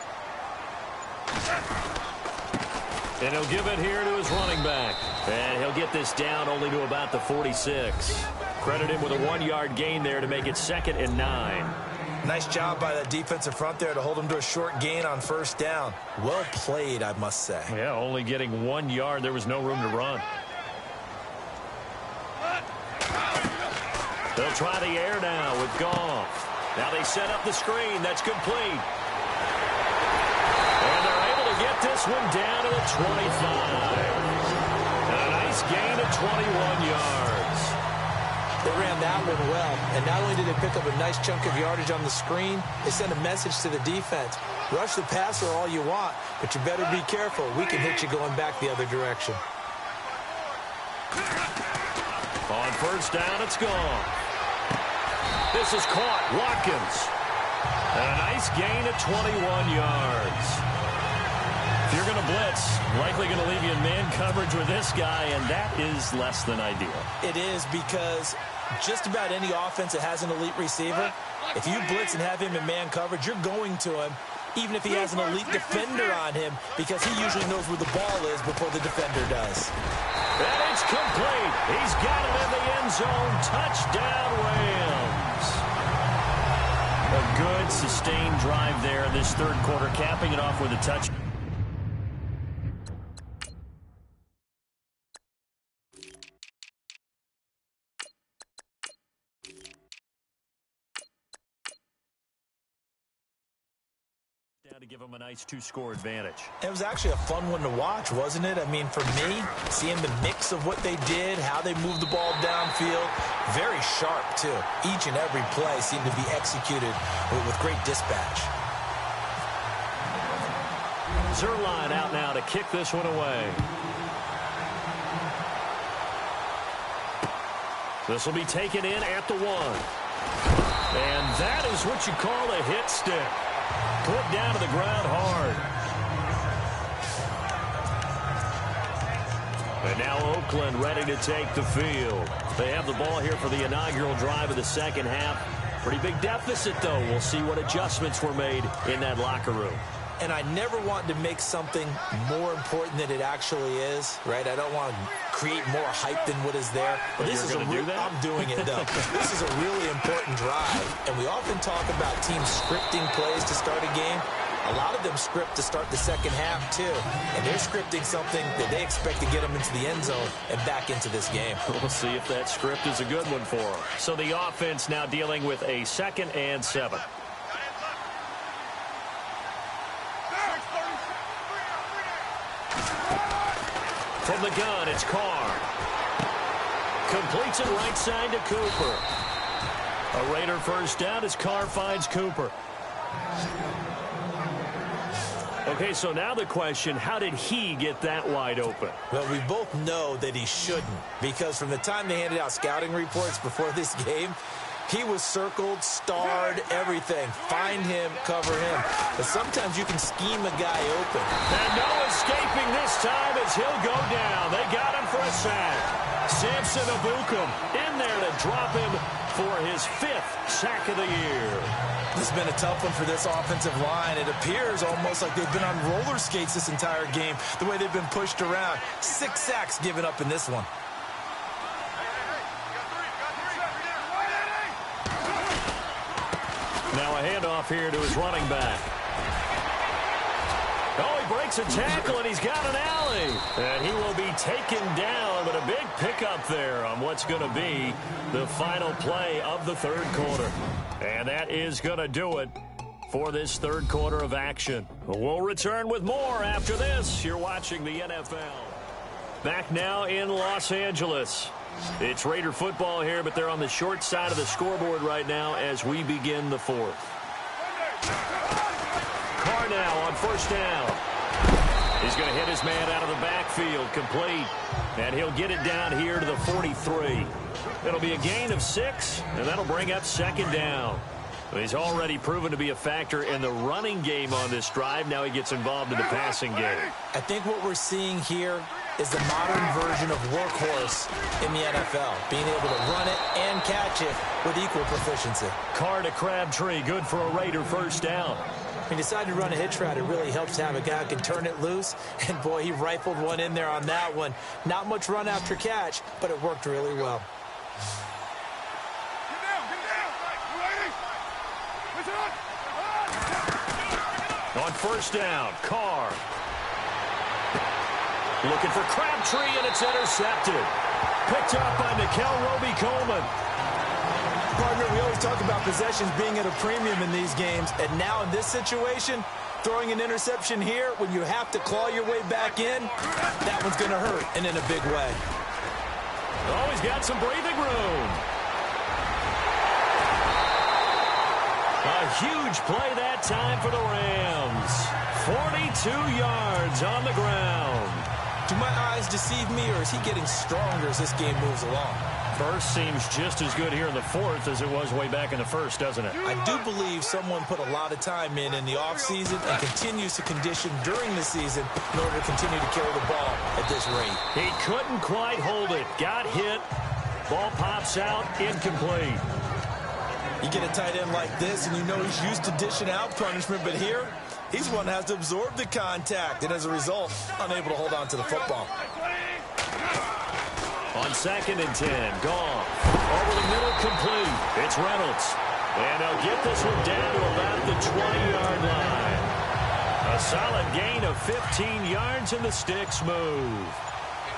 And he'll give it here to his running back. And he'll get this down only to about the 46. Credit him with a 1-yard gain there to make it 2nd and 9. Nice job by that defensive front there to hold him to a short gain on first down. Well played, I must say. Yeah, only getting 1 yard. There was no room to run. They'll try the air now with Goff. Now they set up the screen. That's complete. And they're able to get this one down to the 25. And a nice gain of 21 yards. They ran that one well. And not only did they pick up a nice chunk of yardage on the screen, they sent a message to the defense. Rush the passer all you want, but you better be careful. We can hit you going back the other direction. On first down, it's gone. This is caught. Watkins. And a nice gain of 21 yards. If you're going to blitz, likely going to leave you in man coverage with this guy, and that is less than ideal. It is because just about any offense that has an elite receiver, if you blitz and have him in man coverage, you're going to him, even if he has an elite defender on him, because he usually knows where the ball is before the defender does. And it's complete. He's got it in the end zone. Touchdown, Rams. A good, sustained drive there in this 3rd quarter, capping it off with a touchdown. To give them a nice 2-score advantage. It was actually a fun one to watch, wasn't it? I mean, for me, seeing the mix of what they did, how they moved the ball downfield, very sharp, too. Each and every play seemed to be executed with great dispatch. Zerline out now to kick this one away. This will be taken in at the 1. And that is what you call a hit stick. Put down to the ground hard. And now Oakland ready to take the field. They have the ball here for the inaugural drive of the 2nd half. Pretty big deficit, though. We'll see what adjustments were made in that locker room. And I never want to make something more important than it actually is, right? I don't want to create more hype than what is there. But this is going to do that? I'm doing it, though. This is a really important drive. And we often talk about teams scripting plays to start a game. A lot of them script to start the 2nd half, too. And they're scripting something that they expect to get them into the end zone and back into this game. We'll see if that script is a good one for them. So the offense now dealing with a 2nd and 7. From the gun, it's Carr. Completes it right side to Cooper. A Raider first down as Carr finds Cooper. Okay, so now the question, how did he get that wide open? Well, we both know that he shouldn't, because from the time they handed out scouting reports before this game, he was circled, starred, everything. Find him, cover him. But sometimes you can scheme a guy open. And no escaping this time as he'll go down. They got him for a sack. Samson Abukum in there to drop him for his 5th sack of the year. This has been a tough one for this offensive line. It appears almost like they've been on roller skates this entire game, the way they've been pushed around. 6 sacks given up in this one. Now a handoff here to his running back. Oh, he breaks a tackle, and he's got an alley. And he will be taken down, but a big pickup there on what's going to be the final play of the third quarter. And that is going to do it for this third quarter of action. We'll return with more after this. You're watching the NFL. Back now in Los Angeles. It's Raider football here, but they're on the short side of the scoreboard right now as we begin the fourth. Carr now on first down. He's going to hit his man out of the backfield, complete. And he'll get it down here to the 43. It'll be a gain of 6, and that'll bring up second down. He's already proven to be a factor in the running game on this drive. Now he gets involved in the passing game. I think what we're seeing here is the modern version of workhorse in the NFL, being able to run it and catch it with equal proficiency. Carr to Crabtree, good for a Raider first down. He decided to run a hitch route. It really helps to have a guy who can turn it loose. And, boy, he rifled one in there on that one. Not much run after catch, but it worked really well. On first down, Carr. Looking for Crabtree, and it's intercepted. Picked up by Nickel Roby-Coleman. Partner, we always talk about possessions being at a premium in these games, and now in this situation, throwing an interception here when you have to claw your way back in, that one's going to hurt, and in a big way. Oh, he's got some breathing room. A huge play that time for the Rams. 42 yards on the ground. Do my eyes deceive me, or is he getting stronger as this game moves along? First seems just as good here in the fourth as it was way back in the first, doesn't it? I do believe someone put a lot of time in the offseason and continues to condition during the season in order to continue to carry the ball at this rate. He couldn't quite hold it. Got hit. Ball pops out. Incomplete. You get a tight end like this, and you know he's used to dishing out punishment, but here, he's one that has to absorb the contact, and as a result, unable to hold on to the football. On 2nd and 10, Goff. Over the middle, complete. It's Reynolds. And they'll get this one down to about the 20-yard line. A solid gain of 15 yards, and the sticks move.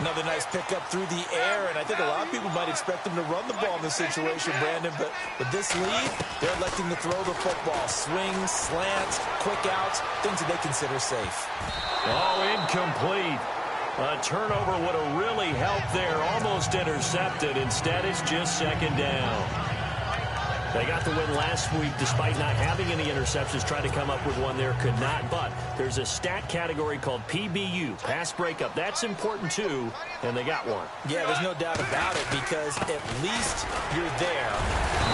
Another nice pickup through the air, and I think a lot of people might expect him to run the ball in this situation, Brandon, but with this lead, they're electing to throw the football. Swings, slants, quick outs, things that they consider safe. Oh, incomplete. A turnover would have really helped there. Almost intercepted. Instead, it's just second down. They got the win last week despite not having any interceptions. Tried to come up with one there, could not. But there's a stat category called PBU, pass breakup. That's important, too, and they got one. Yeah, there's no doubt about it, because at least you're there,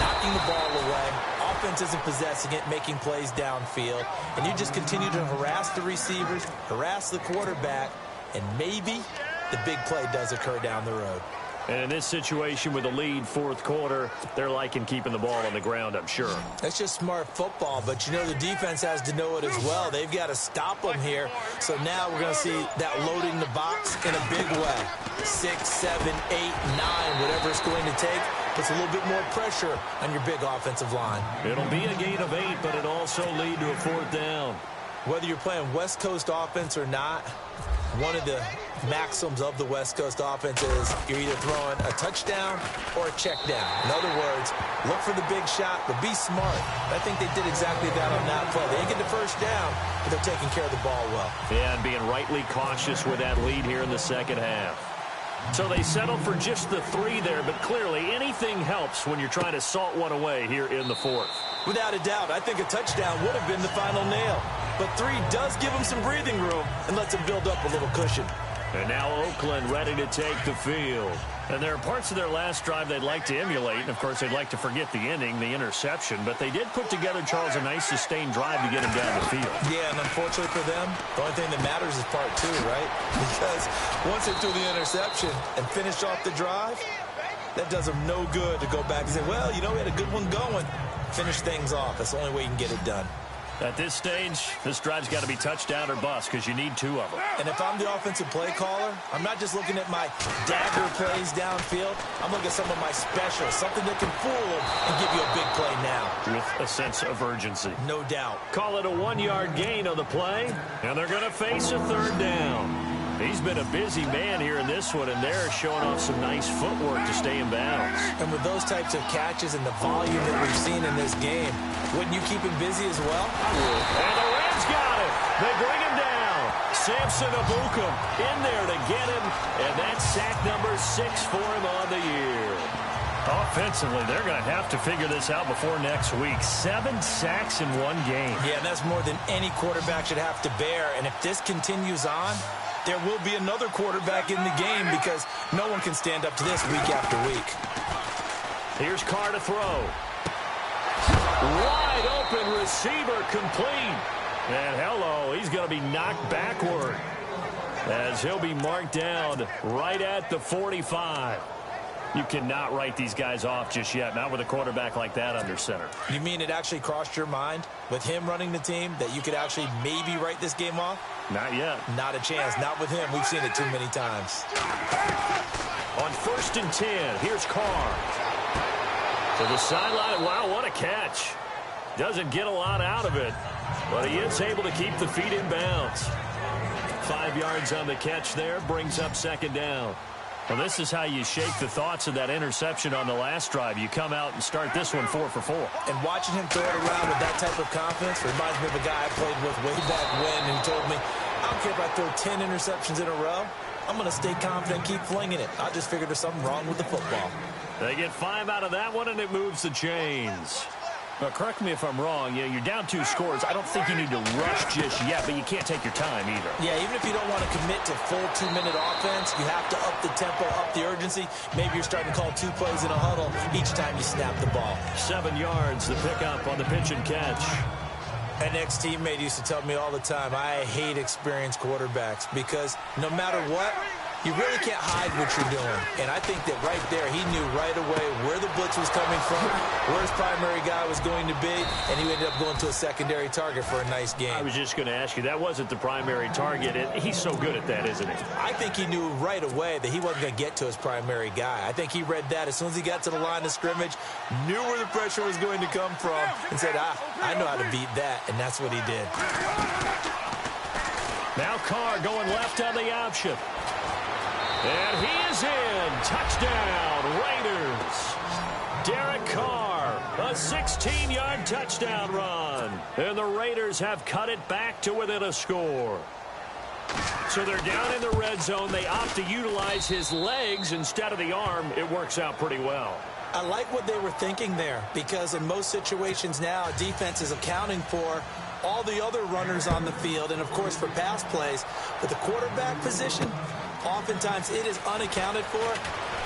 knocking the ball away. Offense isn't possessing it, making plays downfield. And you just continue to harass the receivers, harass the quarterback, and maybe the big play does occur down the road. And in this situation with the lead fourth quarter, they're liking keeping the ball on the ground, I'm sure. That's just smart football, but you know the defense has to know it as well. They've got to stop them here. So now we're going to see that loading the box in a big way. 6, 7, 8, 9, whatever it's going to take, puts a little bit more pressure on your big offensive line. It'll be a gain of 8, but it'll also lead to a fourth down. Whether you're playing West Coast offense or not, one of the maxims of the West Coast offense is you're either throwing a touchdown or a check down. In other words, look for the big shot, but be smart. I think they did exactly that on that play. They didn't get the first down, but they're taking care of the ball well. Yeah, and being rightly cautious with that lead here in the second half. So they settled for just the 3 there, but clearly anything helps when you're trying to salt one away here in the fourth. Without a doubt, I think a touchdown would have been the final nail. but 3 does give him some breathing room and lets him build up a little cushion. And now Oakland ready to take the field. And there are parts of their last drive they'd like to emulate. And, of course, they'd like to forget the inning, the interception. But they did put together, Charles, a nice sustained drive to get him down the field. Yeah, and unfortunately for them, the only thing that matters is part 2, right? Because once they threw the interception and finished off the drive, that does them no good to go back and say, well, you know, we had a good one going. Finish things off. That's the only way you can get it done. At this stage, this drive's got to be touchdown or bust because you need 2 of them. And if I'm the offensive play caller, I'm not just looking at my dagger plays downfield. I'm looking at some of my specials, something that can fool them and give you a big play now. With a sense of urgency. No doubt. Call it a 1-yard gain on the play, and they're going to face a 3rd down. He's been a busy man here in this one, and they're showing off some nice footwork to stay in bounds. And with those types of catches and the volume that we've seen in this game, wouldn't you keep him busy as well? I would. And the Reds got it. They bring him down. Samson Abukum in there to get him, and that's sack number 6 for him on the year. Offensively, they're going to have to figure this out before next week. 7 sacks in 1 game. Yeah, and that's more than any quarterback should have to bear. And if this continues on, there will be another quarterback in the game because no one can stand up to this week after week. Here's Carr to throw. Wide open receiver complete. And hello, he's going to be knocked backward as he'll be marked down right at the 45. You cannot write these guys off just yet, not with a quarterback like that under center. You mean it actually crossed your mind with him running the team that you could actually maybe write this game off? Not yet. Not a chance. Not with him. We've seen it too many times. On 1st and 10, here's Carr. To the sideline. Wow, what a catch. Doesn't get a lot out of it, but he is able to keep the feet in bounds. 5 yards on the catch there, brings up 2nd down. Well, this is how you shake the thoughts of that interception on the last drive. You come out and start this one 4 for 4. And watching him throw it around with that type of confidence reminds me of a guy I played with way back when who told me, I don't care if I throw 10 interceptions in a row. I'm going to stay confident and keep flinging it. I just figured there's something wrong with the football. They get 5 out of that one, and it moves the chains. Now, correct me if I'm wrong. Yeah, you're down 2 scores. I don't think you need to rush just yet, but you can't take your time either. Yeah, even if you don't want to commit to full 2-minute offense, you have to up the tempo, up the urgency. Maybe you're starting to call 2 plays in a huddle each time you snap the ball. 7 yards, the pickup on the pitch and catch. An ex-teammate used to tell me all the time, I hate experienced quarterbacks because no matter what, you really can't hide what you're doing. And I think that right there, he knew right away where the blitz was coming from, where his primary guy was going to be, and he ended up going to a secondary target for a nice game. I was just going to ask you, that wasn't the primary target. He's so good at that, isn't he? I think he knew right away that he wasn't going to get to his primary guy. I think he read that as soon as he got to the line of scrimmage, knew where the pressure was going to come from, and said, I know how to beat that, and that's what he did. Now Carr going left on the option. And he is in. Touchdown, Raiders. Derek Carr, a 16-yard touchdown run. And the Raiders have cut it back to within a score. So they're down in the red zone. They opt to utilize his legs instead of the arm. It works out pretty well. I like what they were thinking there because in most situations now, defense is accounting for all the other runners on the field and, of course, for pass plays. But the quarterback position, oftentimes it is unaccounted for.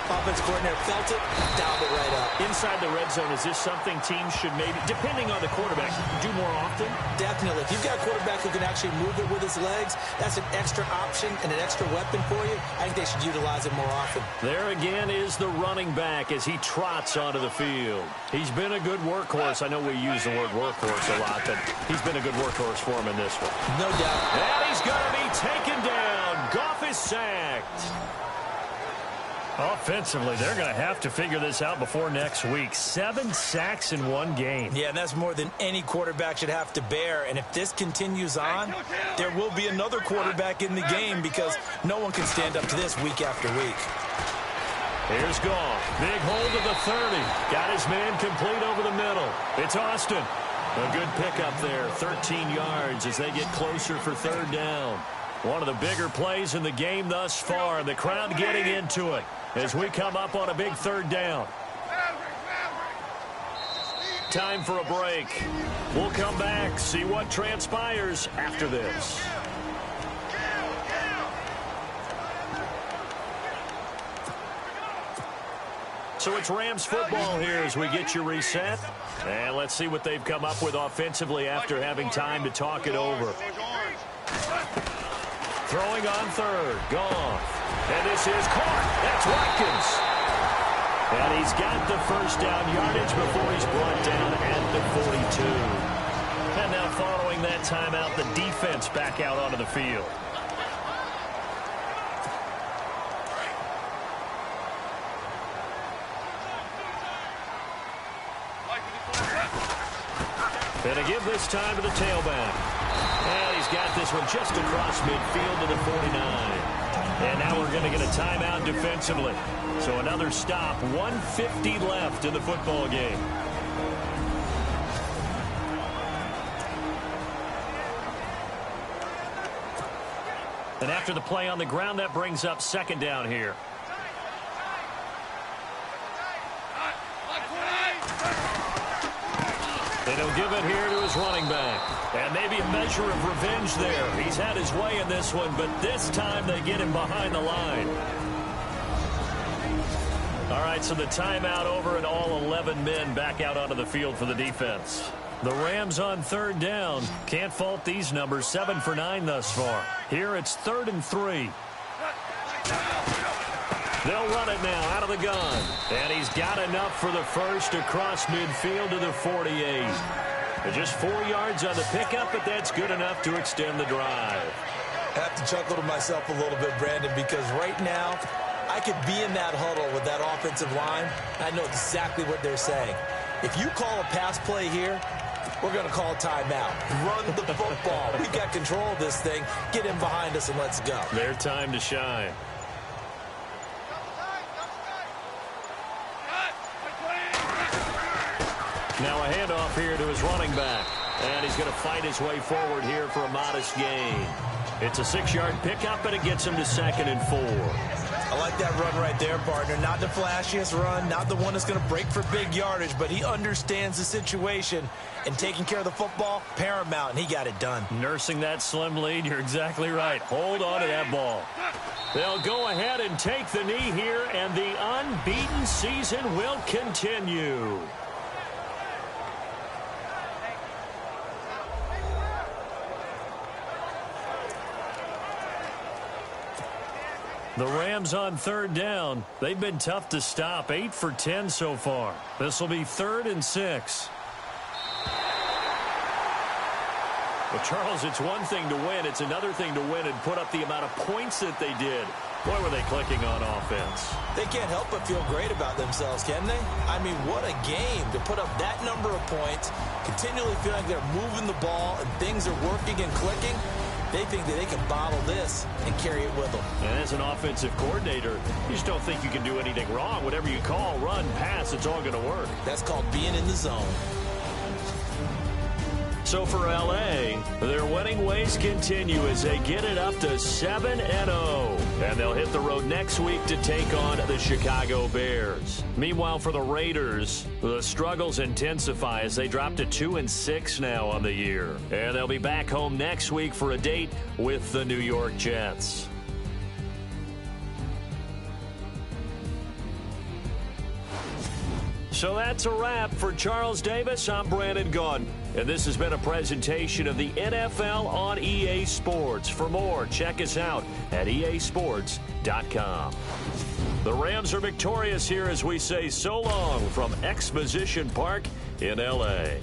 Offense coordinator felt it, dialed it right up. Inside the red zone, is this something teams should maybe, depending on the quarterback, do more often? Definitely. If you've got a quarterback who can actually move it with his legs, that's an extra option and an extra weapon for you. I think they should utilize it more often. There again is the running back as he trots onto the field. He's been a good workhorse. I know we use the word workhorse a lot, but he's been a good workhorse for him in this one. No doubt. And he's going to be taken down. Goff is sacked. Offensively, they're going to have to figure this out before next week. 7 sacks in 1 game. Yeah, and that's more than any quarterback should have to bear. And if this continues on, there will be another quarterback in the game because no one can stand up to this week after week. Here's Goff. Big hold of the 30. Got his man complete over the middle. It's Austin. A good pickup there. 13 yards as they get closer for 3rd down. One of the bigger plays in the game thus far. The crowd getting into it as we come up on a big 3rd down. time for a break. We'll come back, see what transpires after this. So it's Rams football here as we get you reset. And let's see what they've come up with offensively after having time to talk it over. Throwing on third. Goff. And this is caught. That's Watkins. And he's got the first down yardage before he's brought down at the 42. And now following that timeout, the defense back out onto the field. And to give this time to the tailback. And he's got this one just across midfield to the 49. And now we're going to get a timeout defensively. So another stop, 1:50 left in the football game. And after the play on the ground, that brings up second down here. And he'll give it here to his running back. And maybe a measure of revenge there. He's had his way in this one, but this time they get him behind the line. All right, so the timeout over and all 11 men back out onto the field for the defense. The Rams on third down. Can't fault these numbers. 7 for 9 thus far. Here it's 3rd and 3. They'll run it now out of the gun. And he's got enough for the first across midfield to the 48. Just 4 yards on the pickup, but that's good enough to extend the drive. I have to chuckle to myself a little bit, Brandon, because right now I could be in that huddle with that offensive line. I know exactly what they're saying. If you call a pass play here, we're going to call a timeout. Run the football. We've got control of this thing. Get in behind us and let's go. Their time to shine. Now a handoff here to his running back. And he's going to fight his way forward here for a modest gain. It's a 6-yard pickup, and it gets him to 2nd and 4. I like that run right there, partner. Not the flashiest run, not the one that's going to break for big yardage, but he understands the situation, and taking care of the football, paramount, and he got it done. Nursing that slim lead, you're exactly right. Hold on to that ball. They'll go ahead and take the knee here, and the unbeaten season will continue. The Rams on third down. They've been tough to stop. 8 for 10 so far. This will be 3rd and 6. Well, Charles, it's one thing to win. It's another thing to win and put up the amount of points that they did. Boy, were they clicking on offense. They can't help but feel great about themselves, can they? I mean, what a game to put up that number of points, continually feeling like they're moving the ball and things are working and clicking. They think that they can bottle this and carry it with them. And as an offensive coordinator, you just don't think you can do anything wrong. Whatever you call, run, pass, it's all going to work. That's called being in the zone. So for L.A., their winning ways continue as they get it up to 7-0. And they'll hit the road next week to take on the Chicago Bears. Meanwhile, for the Raiders, the struggles intensify as they drop to 2-6 now on the year. And they'll be back home next week for a date with the New York Jets. So that's a wrap. For Charles Davis, I'm Brandon Gaudin. And this has been a presentation of the NFL on EA Sports. For more, check us out at easports.com. The Rams are victorious here as we say so long from Exposition Park in L.A.